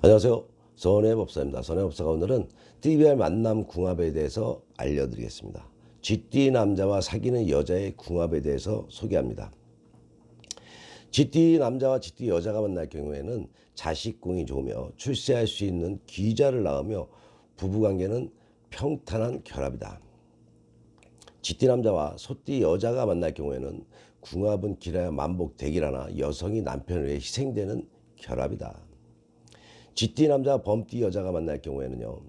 안녕하세요. 선해법사입니다. 선해법사가 오늘은 TBR 만남 궁합에 대해서 알려드리겠습니다. 쥐띠 남자와 사귀는 여자의 궁합에 대해서 소개합니다. 쥐띠 남자와 쥐띠 여자가 만날 경우에는 자식궁이 좋으며 출세할 수 있는 귀자를 낳으며 부부관계는 평탄한 결합이다. 쥐띠 남자와 소띠 여자가 만날 경우에는 궁합은 길어야 만복대기라나 여성이 남편을 위해 희생되는 결합이다. 쥐띠 남자와 범띠 여자가 만날 경우에는요,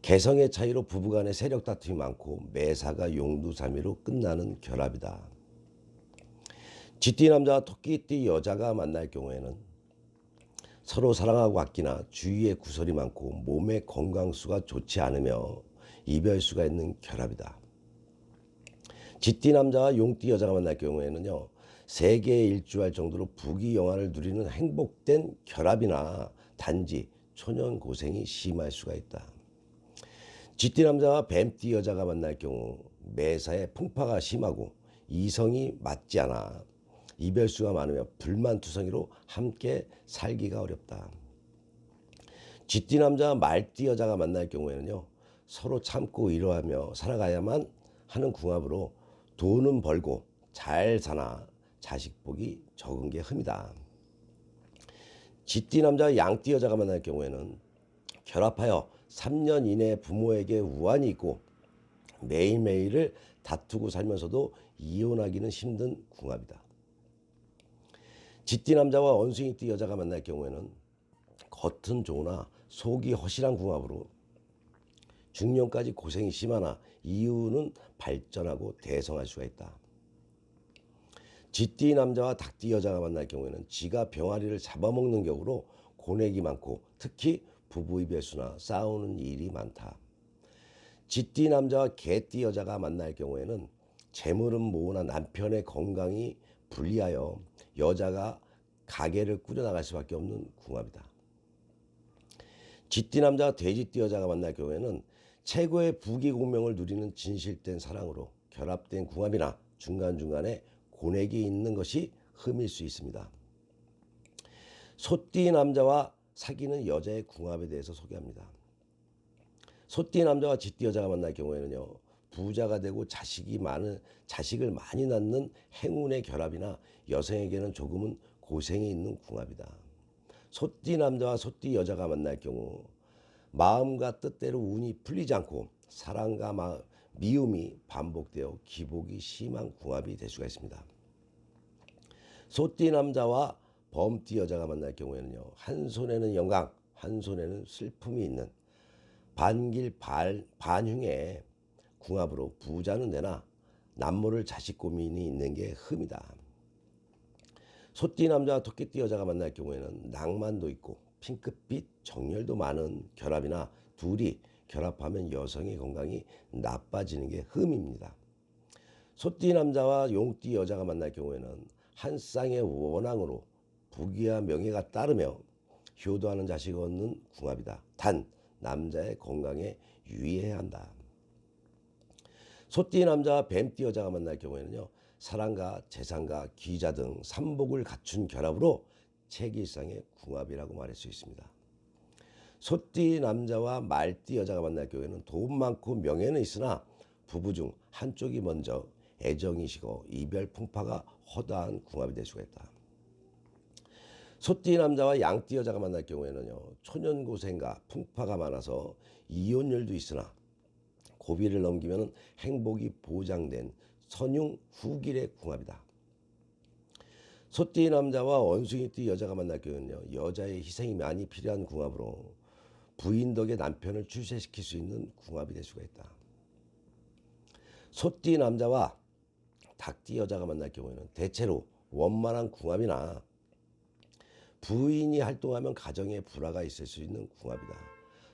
개성의 차이로 부부간의 세력 다툼이 많고 매사가 용두사미로 끝나는 결합이다. 쥐띠 남자와 토끼띠 여자가 만날 경우에는 서로 사랑하고 아끼나 주위에 구설이 많고 몸의 건강수가 좋지 않으며 이별수가 있는 결합이다. 쥐띠 남자와 용띠 여자가 만날 경우에는요, 세계에 일주할 정도로 부귀영화를 누리는 행복된 결합이나 단지 초년 고생이 심할 수가 있다. 쥐띠 남자와 뱀띠 여자가 만날 경우 매사에 풍파가 심하고 이성이 맞지 않아 이별수가 많으며 불만투성이로 함께 살기가 어렵다. 쥐띠 남자와 말띠 여자가 만날 경우에는요, 서로 참고 위로하며 살아가야만 하는 궁합으로 돈은 벌고 잘 사나 자식 복이 적은 게 흠이다. 쥐띠 남자와 양띠 여자가 만날 경우에는 결합하여 3년 이내에 부모에게 우환이 있고 매일매일을 다투고 살면서도 이혼하기는 힘든 궁합이다. 쥐띠 남자와 원숭이띠 여자가 만날 경우에는 겉은 좋으나 속이 허실한 궁합으로 중년까지 고생이 심하나 이후는 발전하고 대성할 수가 있다. 쥐띠 남자와 닭띠 여자가 만날 경우에는 지가 병아리를 잡아먹는 격으로 고뇌기 많고 특히 부부 이별수나 싸우는 일이 많다. 쥐띠 남자와 개띠 여자가 만날 경우에는 재물은 모으나 남편의 건강이 불리하여 여자가 가게를 꾸려나갈 수밖에 없는 궁합이다. 쥐띠 남자와 돼지띠 여자가 만날 경우에는 최고의 부귀공명을 누리는 진실된 사랑으로 결합된 궁합이나 중간중간에 고뇌기 있는 것이 흠일 수 있습니다. 소띠 남자와 사귀는 여자의 궁합에 대해서 소개합니다. 소띠 남자와 쥐띠 여자가 만날 경우에는요, 부자가 되고 자식을 많이 낳는 행운의 결합이나 여성에게는 조금은 고생이 있는 궁합이다. 소띠 남자와 소띠 여자가 만날 경우 마음과 뜻대로 운이 풀리지 않고 사랑과 미움이 반복되어 기복이 심한 궁합이 될 수가 있습니다. 소띠 남자와 범띠 여자가 만날 경우에는요, 한 손에는 영광, 한 손에는 슬픔이 있는 반흉의 궁합으로 부자는 되나 남모를 자식 고민이 있는 게 흠이다. 소띠 남자와 토끼띠 여자가 만날 경우에는 낭만도 있고 핑크빛 정열도 많은 결합이나 둘이 결합하면 여성의 건강이 나빠지는 게 흠입니다. 소띠 남자와 용띠 여자가 만날 경우에는 한 쌍의 원앙으로 부귀와 명예가 따르며 효도하는 자식 얻는 궁합이다. 단 남자의 건강에 유의해야 한다. 소띠 남자와 뱀띠 여자가 만날 경우에는요, 사랑과 재산과 귀자 등 삼복을 갖춘 결합으로 체기상의 궁합이라고 말할 수 있습니다. 소띠 남자와 말띠 여자가 만날 경우에는 돈 많고 명예는 있으나 부부 중 한쪽이 먼저 애정이 식어 이별 풍파가 허다한 궁합이 될 수가 있다. 소띠 남자와 양띠 여자가 만날 경우에는요, 초년고생과 풍파가 많아서 이혼율도 있으나 고비를 넘기면 행복이 보장된 선융 후길의 궁합이다. 소띠 남자와 원숭이띠 여자가 만날 경우는요, 여자의 희생이 많이 필요한 궁합으로 부인 덕에 남편을 출세시킬 수 있는 궁합이 될 수가 있다. 소띠 남자와 닭띠 여자가 만날 경우에는 대체로 원만한 궁합이나 부인이 활동하면 가정에 불화가 있을 수 있는 궁합이다.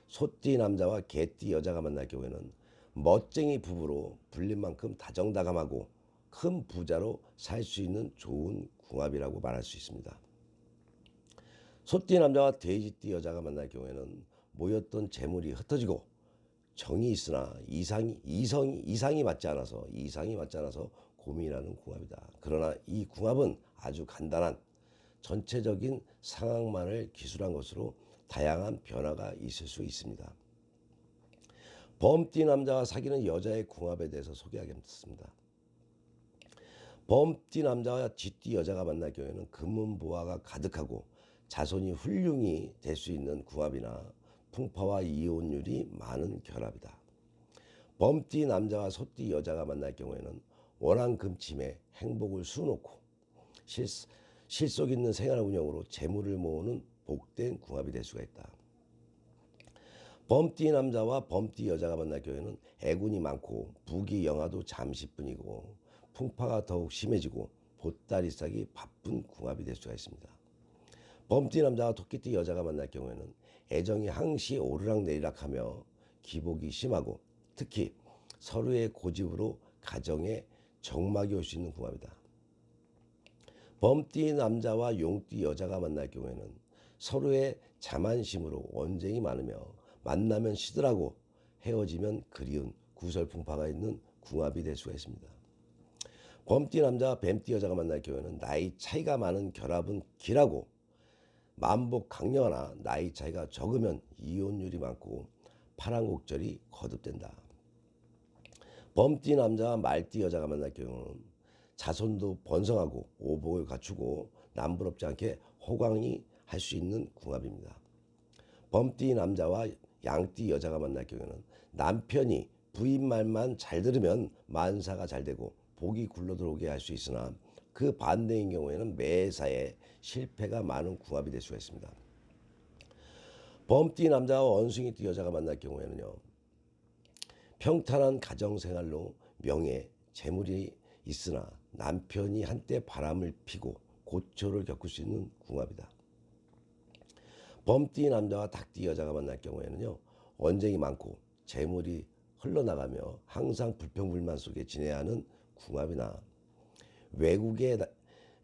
소띠 남자와 개띠 여자가 만날 경우에는 멋쟁이 부부로 불린 만큼 다정다감하고 큰 부자로 살 수 있는 좋은 궁합이라고 말할 수 있습니다. 소띠 남자와 돼지띠 여자가 만날 경우에는 모였던 재물이 흩어지고 정이 있으나 이상이 맞지 않아서 고민하는 궁합이다. 그러나 이 궁합은 아주 간단한 전체적인 상황만을 기술한 것으로 다양한 변화가 있을 수 있습니다. 범띠 남자와 사귀는 여자의 궁합에 대해서 소개하겠습니다. 범띠 남자와 쥐띠 여자가 만날 경우에는 금은보화가 가득하고 자손이 훌륭히 될 수 있는 궁합이나 풍파와 이혼율이 많은 결합이다. 범띠 남자와 소띠 여자가 만날 경우에는 원한금침에 행복을 수놓고 실속 있는 생활 운영으로 재물을 모으는 복된 궁합이 될 수가 있다. 범띠 남자와 범띠 여자가 만날 경우에는 애군이 많고 부귀 영화도 잠시뿐이고 풍파가 더욱 심해지고 보따리 싸기 바쁜 궁합이 될 수가 있습니다. 범띠 남자와 토끼띠 여자가 만날 경우에는 애정이 항시 오르락내리락하며 기복이 심하고 특히 서로의 고집으로 가정에 적막이 올 수 있는 궁합이다. 범띠 남자와 용띠 여자가 만날 경우에는 서로의 자만심으로 언쟁이 많으며 만나면 시들하고 헤어지면 그리운 구설풍파가 있는 궁합이 될 수가 있습니다. 범띠 남자와 뱀띠 여자가 만날 경우에는 나이 차이가 많은 결합은 길하고 만복 강력하나 나이 차이가 적으면 이혼율이 많고 파란곡절이 거듭된다. 범띠 남자와 말띠 여자가 만날 경우는 자손도 번성하고 오복을 갖추고 남부럽지 않게 호강이 할 수 있는 궁합입니다. 범띠 남자와 양띠 여자가 만날 경우에는 남편이 부인 말만 잘 들으면 만사가 잘 되고 복이 굴러들어오게 할 수 있으나 그 반대인 경우에는 매사에 실패가 많은 궁합이 될 수가 있습니다. 범띠 남자와 원숭이띠 여자가 만날 경우에는요, 평탄한 가정생활로 명예, 재물이 있으나 남편이 한때 바람을 피고 고초를 겪을 수 있는 궁합이다. 범띠 남자와 닭띠 여자가 만날 경우에는요, 언쟁이 많고 재물이 흘러나가며 항상 불평불만 속에 지내야 하는 궁합이나 외국에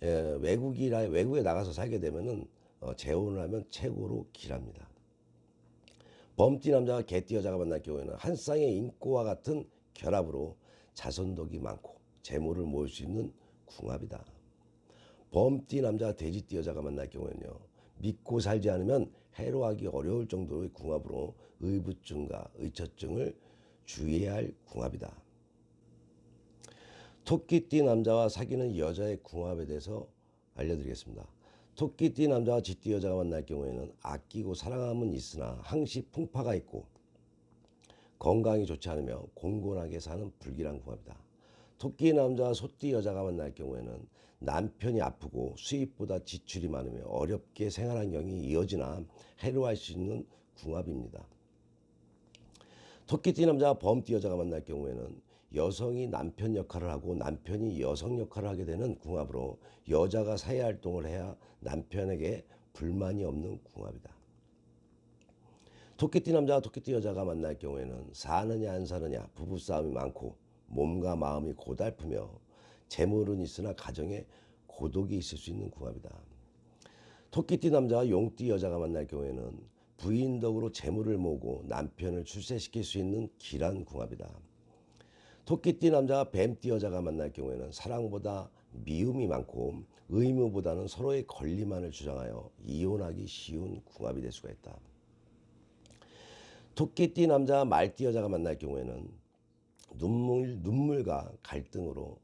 나가서 살게 되면은 재혼을 하면 최고로 길합니다. 범띠 남자와 개띠 여자가 만날 경우에는 한 쌍의 인꼬와 같은 결합으로 자손덕이 많고 재물을 모을 수 있는 궁합이다. 범띠 남자와 돼지띠 여자가 만날 경우에는요, 믿고 살지 않으면 해로하기 어려울 정도의 궁합으로 의부증과 의처증을 주의해야 할 궁합이다. 토끼띠 남자와 사귀는 여자의 궁합에 대해서 알려드리겠습니다. 토끼띠 남자와 쥐띠 여자가 만날 경우에는 아끼고 사랑함은 있으나 항시 풍파가 있고 건강이 좋지 않으며 공곤하게 사는 불길한 궁합이다. 토끼 남자와 소띠 여자가 만날 경우에는 남편이 아프고 수입보다 지출이 많으며 어렵게 생활 환경이 이어지나 해로할 수 있는 궁합입니다. 토끼띠 남자와 범띠 여자가 만날 경우에는 여성이 남편 역할을 하고 남편이 여성 역할을 하게 되는 궁합으로 여자가 사회활동을 해야 남편에게 불만이 없는 궁합이다. 토끼띠 남자와 토끼띠 여자가 만날 경우에는 사느냐 안 사느냐 부부싸움이 많고 몸과 마음이 고달프며 재물은 있으나 가정에 고독이 있을 수 있는 궁합이다. 토끼띠 남자와 용띠 여자가 만날 경우에는 부인 덕으로 재물을 모으고 남편을 출세시킬 수 있는 길한 궁합이다. 토끼띠 남자와 뱀띠 여자가 만날 경우에는 사랑보다 미움이 많고 의무보다는 서로의 권리만을 주장하여 이혼하기 쉬운 궁합이 될 수가 있다. 토끼띠 남자와 말띠 여자가 만날 경우에는 눈물과 갈등으로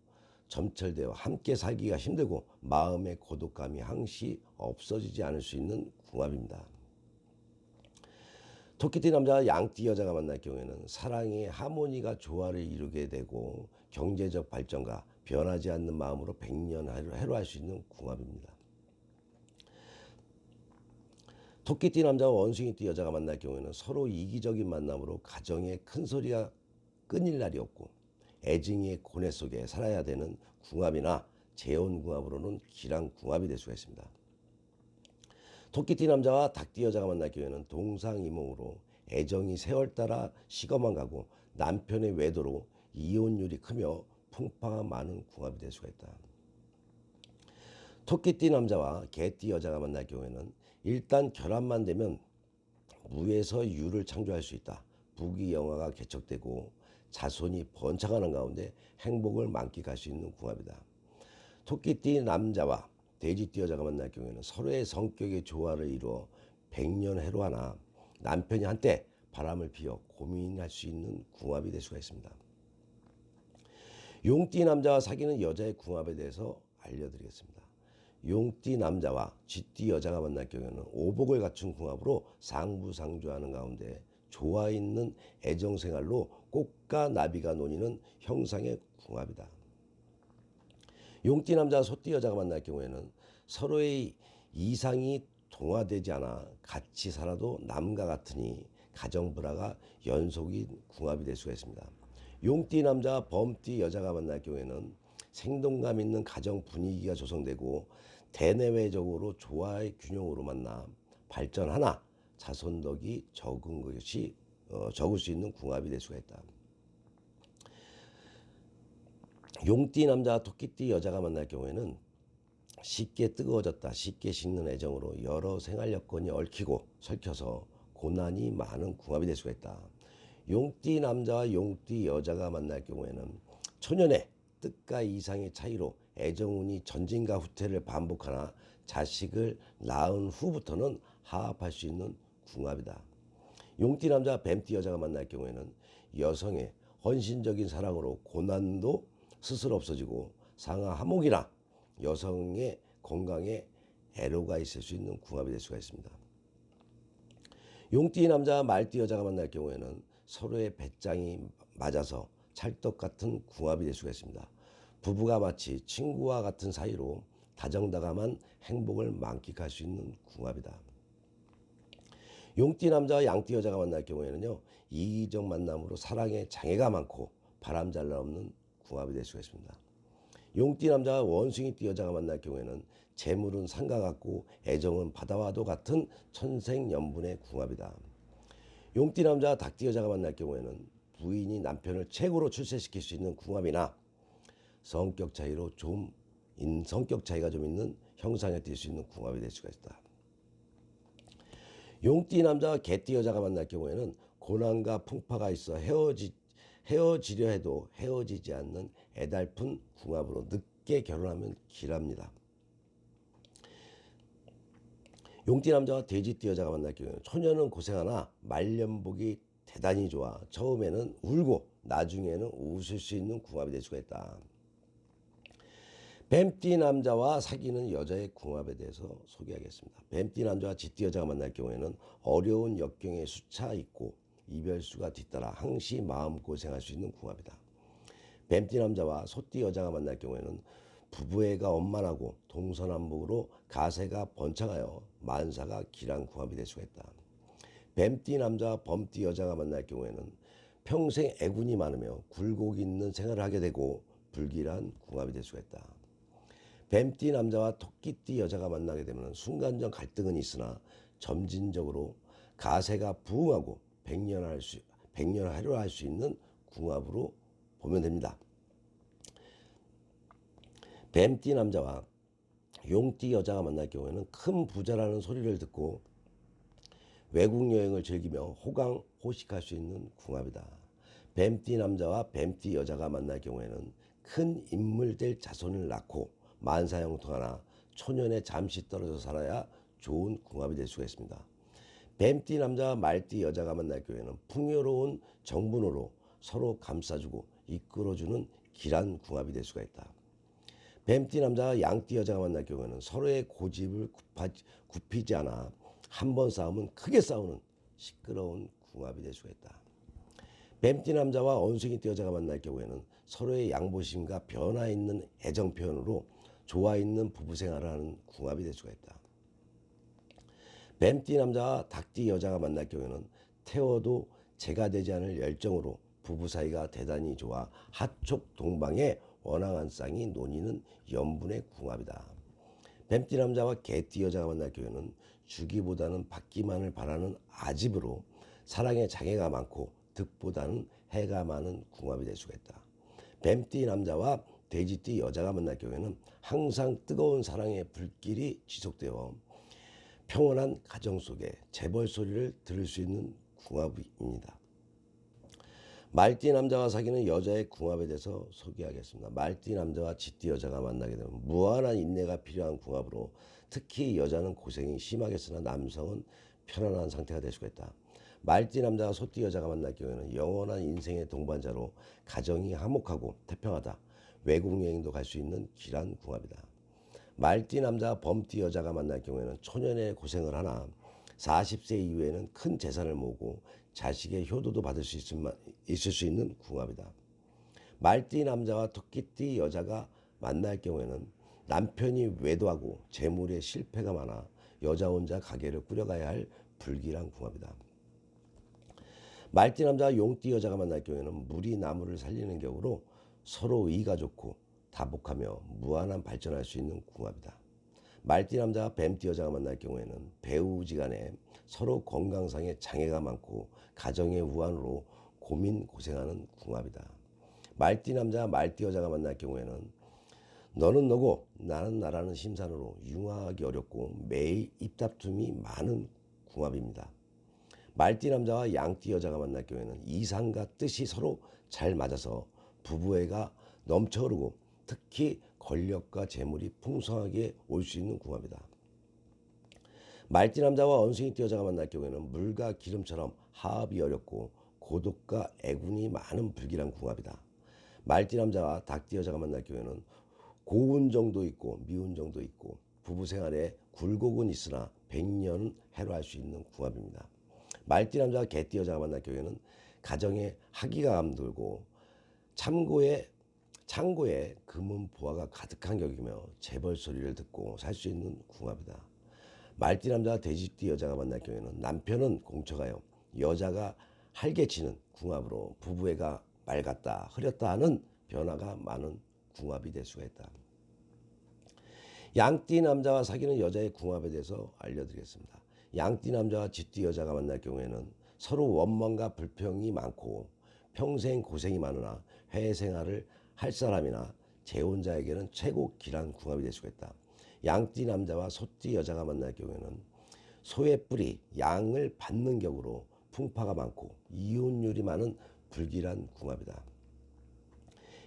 점철되어 함께 살기가 힘들고 마음의 고독감이 항시 없어지지 않을 수 있는 궁합입니다. 토끼띠 남자와 양띠 여자가 만날 경우에는 사랑의 하모니가 조화를 이루게 되고 경제적 발전과 변하지 않는 마음으로 백년 해로할 수 있는 궁합입니다. 토끼띠 남자와 원숭이띠 여자가 만날 경우에는 서로 이기적인 만남으로 가정에 큰 소리가 끊일 날이 없고 애증의 고뇌 속에 살아야 되는 궁합이나 재혼궁합으로는 길한 궁합이 될 수가 있습니다. 토끼띠 남자와 닭띠 여자가 만날 경우에는 동상이몽으로 애정이 세월 따라 식어만 가고 남편의 외도로 이혼율이 크며 풍파가 많은 궁합이 될 수가 있다. 토끼띠 남자와 개띠 여자가 만날 경우에는 일단 결합만 되면 무에서 유를 창조할 수 있다. 부귀영화가 개척되고 자손이 번창하는 가운데 행복을 만끽할 수 있는 궁합이다. 토끼띠 남자와 돼지띠 여자가 만날 경우에는 서로의 성격의 조화를 이루어 백년 해로하나 남편이 한때 바람을 피워 고민할 수 있는 궁합이 될 수가 있습니다. 용띠 남자와 사귀는 여자의 궁합에 대해서 알려드리겠습니다. 용띠 남자와 쥐띠 여자가 만날 경우에는 오복을 갖춘 궁합으로 상부상조하는 가운데 좋아 있는 애정생활로 꽃과 나비가 논이는 형상의 궁합이다. 용띠 남자와 소띠 여자가 만날 경우에는 서로의 이상이 동화되지 않아 같이 살아도 남과 같으니 가정 불화가 연속인 궁합이 될 수가 있습니다. 용띠 남자와 범띠 여자가 만날 경우에는 생동감 있는 가정 분위기가 조성되고 대내외적으로 조화의 균형으로 만나 발전하나 자손덕이 적을 수 있는 궁합이 될 수가 있다. 용띠 남자와 토끼띠 여자가 만날 경우에는 쉽게 뜨거워졌다 쉽게 식는 애정으로 여러 생활 여건이 얽히고 설켜서 고난이 많은 궁합이 될 수가 있다. 용띠 남자와 용띠 여자가 만날 경우에는 초년의 뜻과 이상의 차이로 애정운이 전진과 후퇴를 반복하나 자식을 낳은 후부터는 화합할 수 있는 궁합이다. 용띠 남자와 뱀띠 여자가 만날 경우에는 여성의 헌신적인 사랑으로 고난도 스스로 없어지고 상하 화목이나 여성의 건강에 애로가 있을 수 있는 궁합이 될 수가 있습니다. 용띠 남자와 말띠 여자가 만날 경우에는 서로의 배짱이 맞아서 찰떡 같은 궁합이 될 수가 있습니다. 부부가 마치 친구와 같은 사이로 다정다감한 행복을 만끽할 수 있는 궁합이다. 용띠 남자와 양띠 여자가 만날 경우에는요, 이기적 만남으로 사랑에 장애가 많고 바람잘날 없는 궁합이 될 수가 있습니다. 용띠 남자와 원숭이띠 여자가 만날 경우에는 재물은 산과 같고 애정은 바다와도 같은 천생연분의 궁합이다. 용띠 남자와 닭띠 여자가 만날 경우에는 부인이 남편을 최고로 출세시킬 수 있는 궁합이나 성격 차이가 좀 있는 형상에 띌 수 있는 궁합이 될 수가 있다. 용띠 남자와 개띠 여자가 만날 경우에는 고난과 풍파가 있어 헤어지려 해도 헤어지지 않는 애달픈 궁합으로 늦게 결혼하면 길합니다. 용띠 남자와 돼지띠 여자가 만날 경우에는 초년은 고생하나 말년복이 대단히 좋아 처음에는 울고 나중에는 웃을 수 있는 궁합이 될 수가 있다. 뱀띠 남자와 사귀는 여자의 궁합에 대해서 소개하겠습니다. 뱀띠 남자와 쥐띠 여자가 만날 경우에는 어려운 역경에 수차 있고 이별수가 뒤따라 항시 마음고생할 수 있는 궁합이다. 뱀띠 남자와 소띠 여자가 만날 경우에는 부부애가 원만하고 동서남북으로 가세가 번창하여 만사가 길한 궁합이 될 수가 있다. 뱀띠 남자와 범띠 여자가 만날 경우에는 평생 애군이 많으며 굴곡 있는 생활을 하게 되고 불길한 궁합이 될 수가 있다. 뱀띠 남자와 토끼띠 여자가 만나게 되면 순간적 갈등은 있으나 점진적으로 가세가 부흥하고 백년하려 할 수 있는 궁합으로 보면 됩니다. 뱀띠 남자와 용띠 여자가 만날 경우에는 큰 부자라는 소리를 듣고 외국 여행을 즐기며 호강호식할 수 있는 궁합이다. 뱀띠 남자와 뱀띠 여자가 만날 경우에는 큰 인물 될 자손을 낳고 만사형통하나 초년에 잠시 떨어져 살아야 좋은 궁합이 될 수가 있습니다. 뱀띠 남자와 말띠 여자가 만날 경우에는 풍요로운 정분으로 서로 감싸주고 이끌어주는 길한 궁합이 될 수가 있다. 뱀띠 남자와 양띠 여자가 만날 경우에는 서로의 고집을 굽히지 않아 한 번 싸우면 크게 싸우는 시끄러운 궁합이 될 수가 있다. 뱀띠 남자와 원숭이띠 여자가 만날 경우에는 서로의 양보심과 변화 있는 애정 표현으로 좋아 있는 부부 생활을 하는 궁합이 될 수가 있다. 뱀띠 남자와 닭띠 여자가 만날 경우에는 태워도 재가 되지 않을 열정으로 부부 사이가 대단히 좋아 하촉 동방의 원앙한 쌍이 논이는 연분의 궁합이다. 뱀띠 남자와 개띠 여자가 만날 경우에는 주기보다는 받기만을 바라는 아집으로 사랑에 장애가 많고 득보다는 해가 많은 궁합이 될 수가 있다. 뱀띠 남자와 돼지띠 여자가 만날 경우에는 항상 뜨거운 사랑의 불길이 지속되어 평온한 가정 속에 재벌 소리를 들을 수 있는 궁합입니다. 말띠 남자와 사귀는 여자의 궁합에 대해서 소개하겠습니다. 말띠 남자와 쥐띠 여자가 만나게 되면 무한한 인내가 필요한 궁합으로 특히 여자는 고생이 심하겠으나 남성은 편안한 상태가 될 수가 있다. 말띠 남자와 소띠 여자가 만날 경우에는 영원한 인생의 동반자로 가정이 화목하고 태평하다. 외국 여행도 갈 수 있는 길한 궁합이다. 말띠 남자와 범띠 여자가 만날 경우에는 초년의 고생을 하나 40세 이후에는 큰 재산을 모으고 자식의 효도도 받을 수 있을 수 있는 궁합이다. 말띠 남자와 토끼띠 여자가 만날 경우에는 남편이 외도하고 재물에 실패가 많아 여자 혼자 가게를 꾸려가야 할 불길한 궁합이다. 말띠 남자와 용띠 여자가 만날 경우에는 물이 나무를 살리는 격으로 서로 의가 좋고 다복하며 무한한 발전할 수 있는 궁합이다. 말띠 남자와 뱀띠 여자가 만날 경우에는 배우지간에 서로 건강상의 장애가 많고 가정의 우환으로 고민 고생하는 궁합이다. 말띠 남자와 말띠 여자가 만날 경우에는 너는 너고 나는 나라는 심산으로 융화하기 어렵고 매일 입다툼이 많은 궁합입니다. 말띠 남자와 양띠 여자가 만날 경우에는 이상과 뜻이 서로 잘 맞아서 부부애가 넘쳐흐르고 특히 권력과 재물이 풍성하게 올 수 있는 궁합이다. 말띠 남자와 원숭이띠 여자가 만날 경우에는 물과 기름처럼 화합이 어렵고 고독과 애군이 많은 불길한 궁합이다. 말띠 남자와 닭띠 여자가 만날 경우에는 고운 정도 있고 미운 정도 있고 부부 생활에 굴곡은 있으나 백년은 해로할 수 있는 궁합입니다. 말띠 남자와 개띠 여자가 만날 경우에는 가정에 학위가 감돌고 창고에 금은 보화가 가득한 격이며 재벌 소리를 듣고 살 수 있는 궁합이다. 말띠 남자와 돼지띠 여자가 만날 경우에는 남편은 공처가요 여자가 활개치는 궁합으로 부부애가 맑았다 흐렸다 하는 변화가 많은 궁합이 될 수가 있다. 양띠 남자와 사귀는 여자의 궁합에 대해서 알려드리겠습니다. 양띠 남자와 쥐띠 여자가 만날 경우에는 서로 원망과 불평이 많고 평생 고생이 많으나 회사 생활을 할 사람이나 재혼자에게는 최고 길한 궁합이 될 수가 있다. 양띠 남자와 소띠 여자가 만날 경우에는 소의 뿔이 양을 받는 격으로 풍파가 많고 이혼율이 많은 불길한 궁합이다.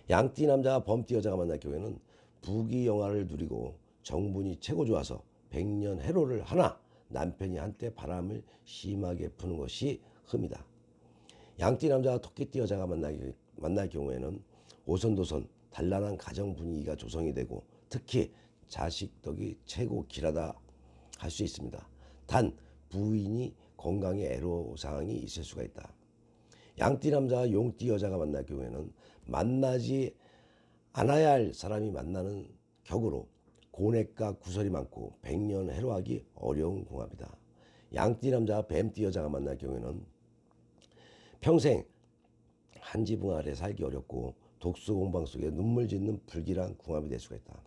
양띠 남자와 범띠 여자가 만날 경우에는 부귀영화를 누리고 정분이 최고 좋아서 백년 해로를 하나 남편이 한때 바람을 심하게 푸는 것이 흠이다. 양띠 남자와 토끼띠 여자가 만날 경우에는 오손도손 단란한 가정 분위기가 조성이 되고 특히 자식 덕이 최고 길하다 할 수 있습니다. 단 부인이 건강에 애로사항이 있을 수가 있다. 양띠 남자와 용띠 여자가 만날 경우에는 만나지 않아야 할 사람이 만나는 격으로 고뇌과 구설이 많고 백년 해로하기 어려운 궁합이다. 양띠 남자와 뱀띠 여자가 만날 경우에는 평생 한 지붕 아래 살기 어렵고 독수공방 속에 눈물 짓는 불길한 궁합이 될 수가 있다.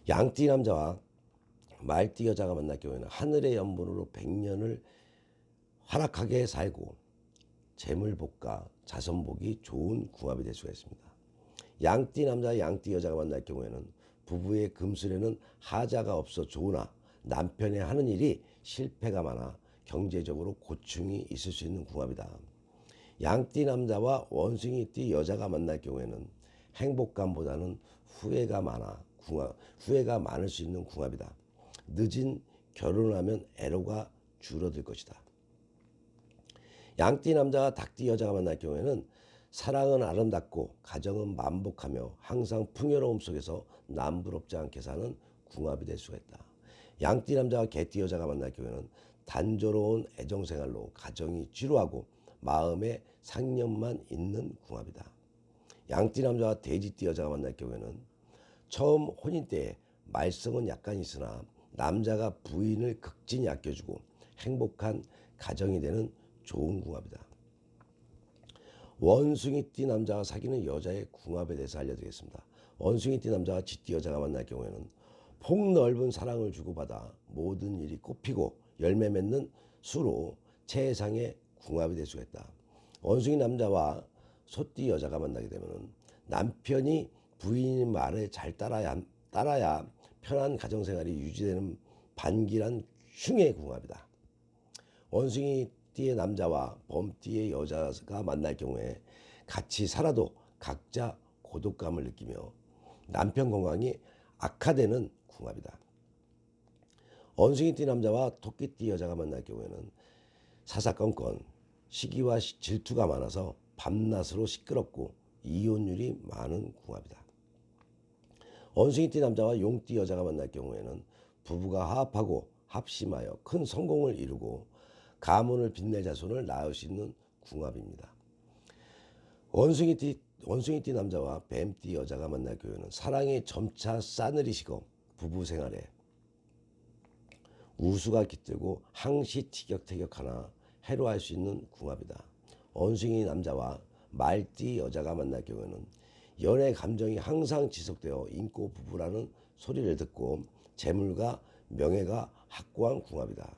양띠 남자와 말띠 여자가 만날 경우에는 하늘의 연분으로 백년을 활락하게 살고 재물복과 자선복이 좋은 궁합이 될 수가 있습니다. 양띠 남자와 양띠 여자가 만날 경우에는 부부의 금술에는 하자가 없어 좋으나 남편의 하는 일이 실패가 많아 경제적으로 고충이 있을 수 있는 궁합이다. 양띠 남자와 원숭이띠 여자가 만날 경우에는 행복감보다는 후회가 많을 수 있는 궁합이다. 늦은 결혼하면 애로가 줄어들 것이다. 양띠 남자와 닭띠 여자가 만날 경우에는 사랑은 아름답고 가정은 만복하며 항상 풍요로움 속에서 남부럽지 않게 사는 궁합이 될 수가 있다. 양띠 남자와 개띠 여자가 만날 경우에는 단조로운 애정생활로 가정이 지루하고 마음에 상념만 있는 궁합이다. 양띠 남자와 돼지띠 여자가 만날 경우에는 처음 혼인 때에 말썽은 약간 있으나 남자가 부인을 극진히 아껴주고 행복한 가정이 되는 좋은 궁합이다. 원숭이띠 남자와 사귀는 여자의 궁합에 대해서 알려드리겠습니다. 원숭이띠 남자와 쥐띠 여자가 만날 경우에는 폭넓은 사랑을 주고받아 모든 일이 꽃피고 열매 맺는 수로 최상의 궁합이 될 수가 있다. 원숭이 남자와 소띠 여자가 만나게 되면 남편이 부인의 말을 잘 따라야 편한 가정생활이 유지되는 반길한 흉의 궁합이다. 원숭이띠의 남자와 범띠의 여자가 만날 경우에 같이 살아도 각자 고독감을 느끼며 남편 건강이 악화되는 궁합이다. 원숭이띠 남자와 토끼띠 여자가 만날 경우에는 사사건건 시기와 질투가 많아서 밤낮으로 시끄럽고 이혼율이 많은 궁합이다. 원숭이띠 남자와 용띠 여자가 만날 경우에는 부부가 화합하고 합심하여 큰 성공을 이루고 가문을 빛낼 자손을 낳을 수 있는 궁합입니다. 원숭이띠 남자와 뱀띠 여자가 만날 경우에는 사랑이 점차 싸늘해지고 부부 생활에 우수가 깃들고 항시 티격태격하나 해로할 수 있는 궁합이다. 원숭이 남자와 말띠 여자가 만날 경우에는 연애 감정이 항상 지속되어 인고 부부라는 소리를 듣고 재물과 명예가 확고한 궁합이다.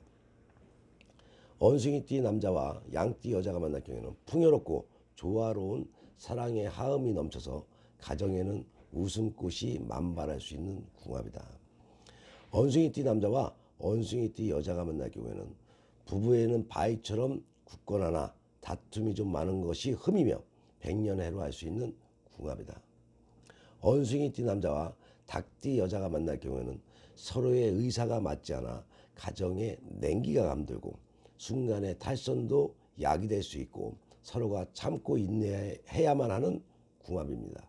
원숭이띠 남자와 양띠 여자가 만날 경우에는 풍요롭고 조화로운 사랑의 하음이 넘쳐서 가정에는 웃음꽃이 만발할 수 있는 궁합이다. 원숭이띠 남자와 원숭이띠 여자가 만날 경우에는 부부에는 바위처럼 굳건하나 다툼이 좀 많은 것이 흠이며 백년해로 할 수 있는 궁합이다. 원숭이띠 남자와 닭띠 여자가 만날 경우에는 서로의 의사가 맞지 않아 가정에 냉기가 감돌고 순간의 탈선도 약이 될 수 있고 서로가 참고 인내해야만 하는 궁합입니다.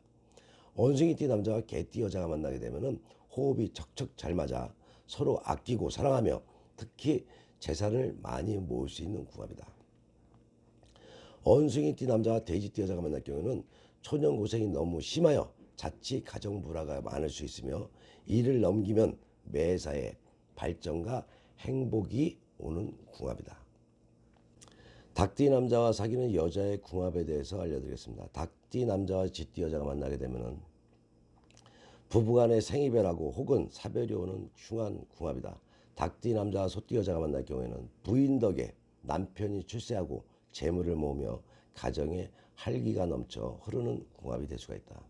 원숭이띠 남자와 개띠 여자가 만나게 되면 호흡이 척척 잘 맞아 서로 아끼고 사랑하며 특히 재산을 많이 모을 수 있는 궁합이다. 원숭이띠 남자와 돼지띠 여자가 만날 경우에는 초년 고생이 너무 심하여 자칫 가정 불화가 많을 수 있으며 이를 넘기면 매사에 발전과 행복이 오는 궁합이다. 닭띠 남자와 사귀는 여자의 궁합에 대해서 알려드리겠습니다. 닭띠 남자와 쥐띠 여자가 만나게 되면 부부간의 생이별하고 혹은 사별이 오는 흉한 궁합이다. 닭띠 남자와 소띠 여자가 만날 경우에는 부인 덕에 남편이 출세하고 재물을 모으며 가정에 활기가 넘쳐 흐르는 궁합이 될 수가 있다.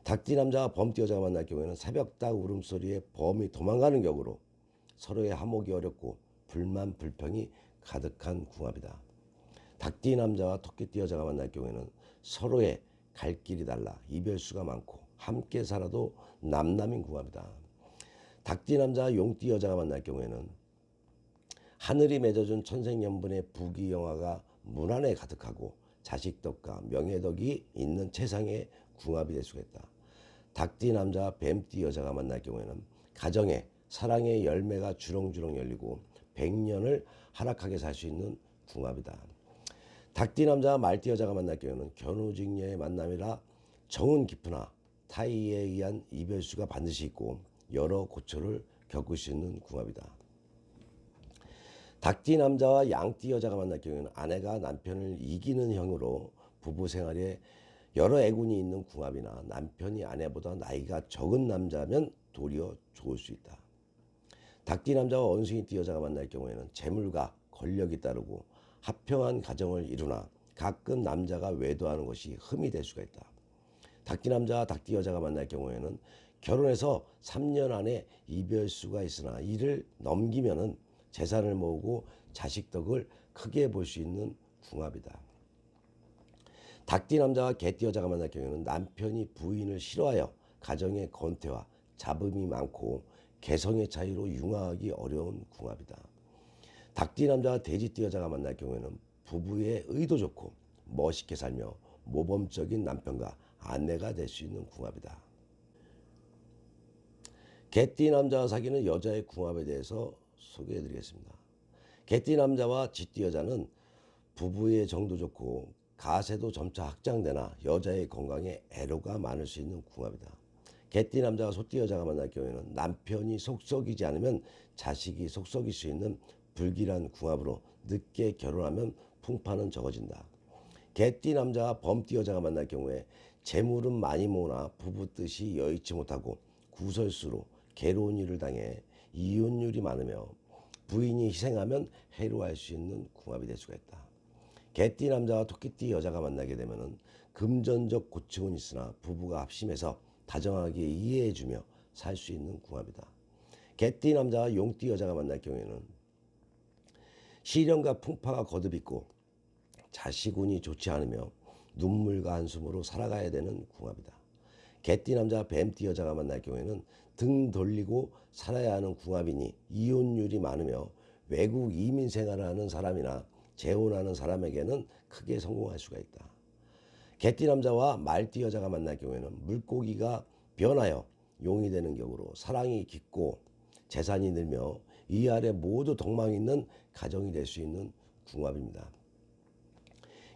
닭띠 남자와 범띠 여자가 만날 경우에는 새벽닭 울음소리에 범이 도망가는 격으로 서로의 화목이 어렵고 불만 불평이 가득한 궁합이다. 닭띠 남자와 토끼띠 여자가 만날 경우에는 서로의 갈 길이 달라 이별수가 많고 함께 살아도 남남인 궁합이다. 닭띠 남자와 용띠 여자가 만날 경우에는 하늘이 맺어준 천생연분의 부귀영화가 문안에 가득하고 자식덕과 명예덕이 있는 최상의 궁합이 될 수가 있다. 닭띠 남자와 뱀띠 여자가 만날 경우에는 가정에 사랑의 열매가 주렁주렁 열리고 100년을 하락하게 살 수 있는 궁합이다. 닭띠 남자와 말띠 여자가 만날 경우에는 견우직녀의 만남이라 정은 깊으나 타의에 의한 이별수가 반드시 있고 여러 고초를 겪을 수 있는 궁합이다. 닭띠 남자와 양띠 여자가 만날 경우에는 아내가 남편을 이기는 형으로 부부 생활에 여러 애군이 있는 궁합이나 남편이 아내보다 나이가 적은 남자면 도리어 좋을 수 있다. 닭띠 남자와 원숭이띠 여자가 만날 경우에는 재물과 권력이 따르고 화평한 가정을 이루나 가끔 남자가 외도하는 것이 흠이 될 수가 있다. 닭띠 남자와 닭띠 여자가 만날 경우에는 결혼해서 3년 안에 이별수가 있으나 이를 넘기면은 재산을 모으고 자식 덕을 크게 볼 수 있는 궁합이다. 닭띠 남자와 개띠 여자가 만날 경우에는 남편이 부인을 싫어하여 가정의 건태와 잡음이 많고 개성의 차이로 융화하기 어려운 궁합이다. 닭띠 남자와 돼지띠 여자가 만날 경우에는 부부의 의도 좋고 멋있게 살며 모범적인 남편과 아내가 될 수 있는 궁합이다. 개띠 남자와 사귀는 여자의 궁합에 대해서 소개해 드리겠습니다. 개띠 남자와 쥐띠 여자는 부부의 정도 좋고 가세도 점차 확장되나 여자의 건강에 애로가 많을 수 있는 궁합이다. 개띠 남자와 소띠 여자가 만날 경우에는 남편이 속썩이지 않으면 자식이 속썩일 수 있는 불길한 궁합으로 늦게 결혼하면 풍파는 적어진다. 개띠 남자와 범띠 여자가 만날 경우에 재물은 많이 모으나 부부 뜻이 여의치 못하고 구설수로 괴로운 일을 당해 이혼율이 많으며 부인이 희생하면 해로할 수 있는 궁합이 될 수가 있다. 개띠 남자와 토끼띠 여자가 만나게 되면 금전적 고충은 있으나 부부가 합심해서 다정하게 이해해주며 살 수 있는 궁합이다. 개띠 남자와 용띠 여자가 만날 경우에는 시련과 풍파가 거듭있고 자식운이 좋지 않으며 눈물과 한숨으로 살아가야 되는 궁합이다. 개띠 남자와 뱀띠 여자가 만날 경우에는 등 돌리고 살아야 하는 궁합이니 이혼율이 많으며 외국 이민 생활을 하는 사람이나 재혼하는 사람에게는 크게 성공할 수가 있다. 개띠 남자와 말띠 여자가 만날 경우에는 물고기가 변하여 용이 되는 격으로 사랑이 깊고 재산이 늘며 위아래 모두 덕망이 있는 가정이 될 수 있는 궁합입니다.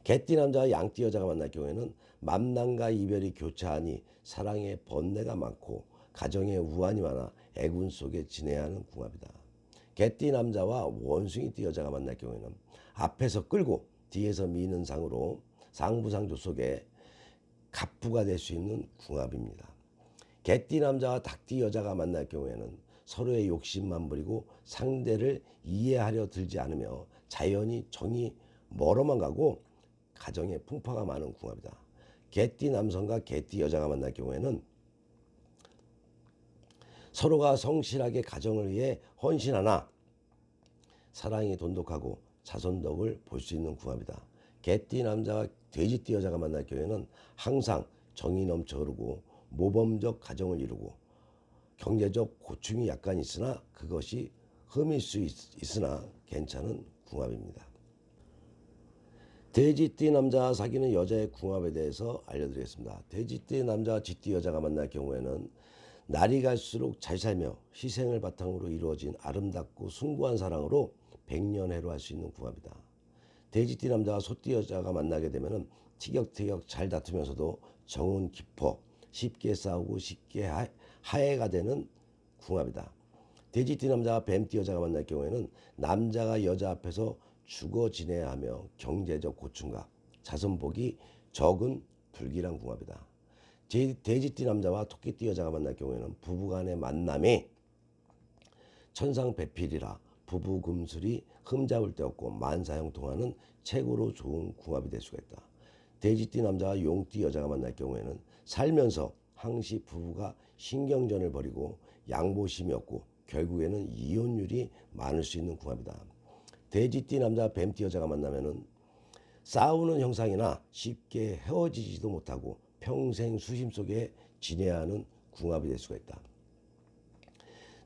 개띠 남자와 양띠 여자가 만날 경우에는 만남과 이별이 교차하니 사랑의 번뇌가 많고 가정에 우환이 많아 애군 속에 지내야 하는 궁합이다. 개띠 남자와 원숭이띠 여자가 만날 경우에는 앞에서 끌고 뒤에서 미는 상으로 상부상조 속에 갑부가 될 수 있는 궁합입니다. 개띠 남자와 닭띠 여자가 만날 경우에는 서로의 욕심만 부리고 상대를 이해하려 들지 않으며 자연히 정이 멀어만 가고 가정에 풍파가 많은 궁합이다. 개띠 남성과 개띠 여자가 만날 경우에는 서로가 성실하게 가정을 위해 헌신하나 사랑이 돈독하고 자손덕을 볼 수 있는 궁합이다. 개띠 남자와 돼지띠 여자가 만날 경우에는 항상 정이 넘쳐 흐르고 모범적 가정을 이루고 경제적 고충이 약간 있으나 그것이 흠일 수 있으나 괜찮은 궁합입니다. 돼지띠 남자와 사귀는 여자의 궁합에 대해서 알려드리겠습니다. 돼지띠 남자와 쥐띠 여자가 만날 경우에는 날이 갈수록 잘 살며 희생을 바탕으로 이루어진 아름답고 숭고한 사랑으로 백년해로 할 수 있는 궁합이다. 돼지띠 남자와 소띠 여자가 만나게 되면 티격태격 잘 다투면서도 정은 깊어 쉽게 싸우고 쉽게 화해가 되는 궁합이다. 돼지띠 남자와 뱀띠 여자가 만날 경우에는 남자가 여자 앞에서 죽어 지내야 하며 경제적 고충과 자손복이 적은 불길한 궁합이다. 돼지띠 남자와 토끼띠 여자가 만날 경우에는 부부간의 만남이 천상배필이라 부부 금술이 흠잡을 데 없고 만사형통하는 최고로 좋은 궁합이 될 수가 있다. 돼지띠 남자와 용띠 여자가 만날 경우에는 살면서 항시 부부가 신경전을 벌이고 양보심이 없고 결국에는 이혼율이 많을 수 있는 궁합이다. 돼지띠 남자와 뱀띠 여자가 만나면은 싸우는 형상이나 쉽게 헤어지지도 못하고 평생 수심 속에 지내야 하는 궁합이 될 수가 있다.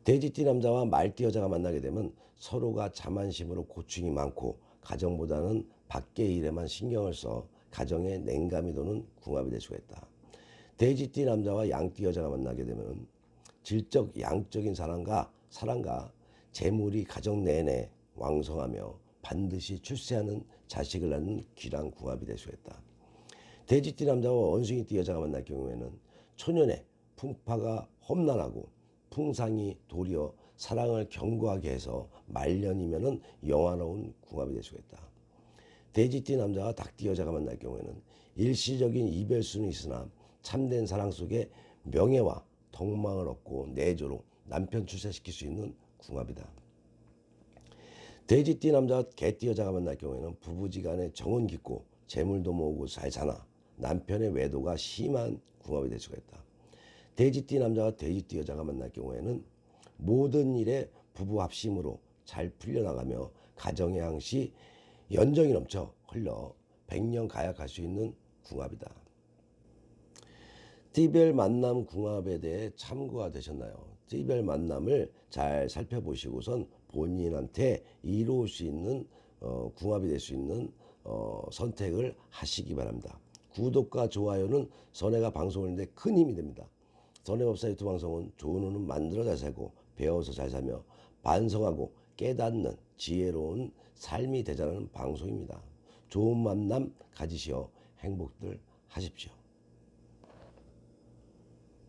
돼지띠 남자와 말띠 여자가 만나게 되면 서로가 자만심으로 고충이 많고 가정보다는 밖의 일에만 신경을 써 가정에 냉감이 도는 궁합이 될 수가 있다. 돼지띠 남자와 양띠 여자가 만나게 되면 질적 양적인 사랑과 재물이 가정 내내 왕성하며 반드시 출세하는 자식을 낳는 귀한 궁합이 될 수가 있다. 돼지띠 남자와 원숭이띠 여자가 만날 경우에는 초년에 풍파가 험난하고 풍상이 도리어 사랑을 견고하게 해서 말년이면은 영화로운 궁합이 될 수가 있다. 돼지띠 남자와 닭띠 여자가 만날 경우에는 일시적인 이별수는 있으나 참된 사랑 속에 명예와 덕망을 얻고 내조로 남편 출세시킬 수 있는 궁합이다. 돼지띠 남자와 개띠 여자가 만날 경우에는 부부지간에 정은 깊고 재물도 모으고 잘 사나 남편의 외도가 심한 궁합이 될 수가 있다. 돼지띠 남자와 돼지띠 여자가 만날 경우에는 모든 일에 부부 합심으로 잘 풀려나가며 가정의 항시 연정이 넘쳐 흘러 백년 가약할 수 있는 궁합이다. 띠별 만남 궁합에 대해 참고가 되셨나요? 띠별 만남을 잘 살펴보시고선 본인한테 이로울 수 있는 궁합이 될 수 있는 선택을 하시기 바랍니다. 구독과 좋아요는 선혜가 방송을 하는데 큰 힘이 됩니다. 선혜법사 유튜브 방송은 좋은 운은 만들어 잘 살고 배워서 잘 살며 반성하고 깨닫는 지혜로운 삶이 되자는 방송입니다. 좋은 만남 가지시어 행복들 하십시오.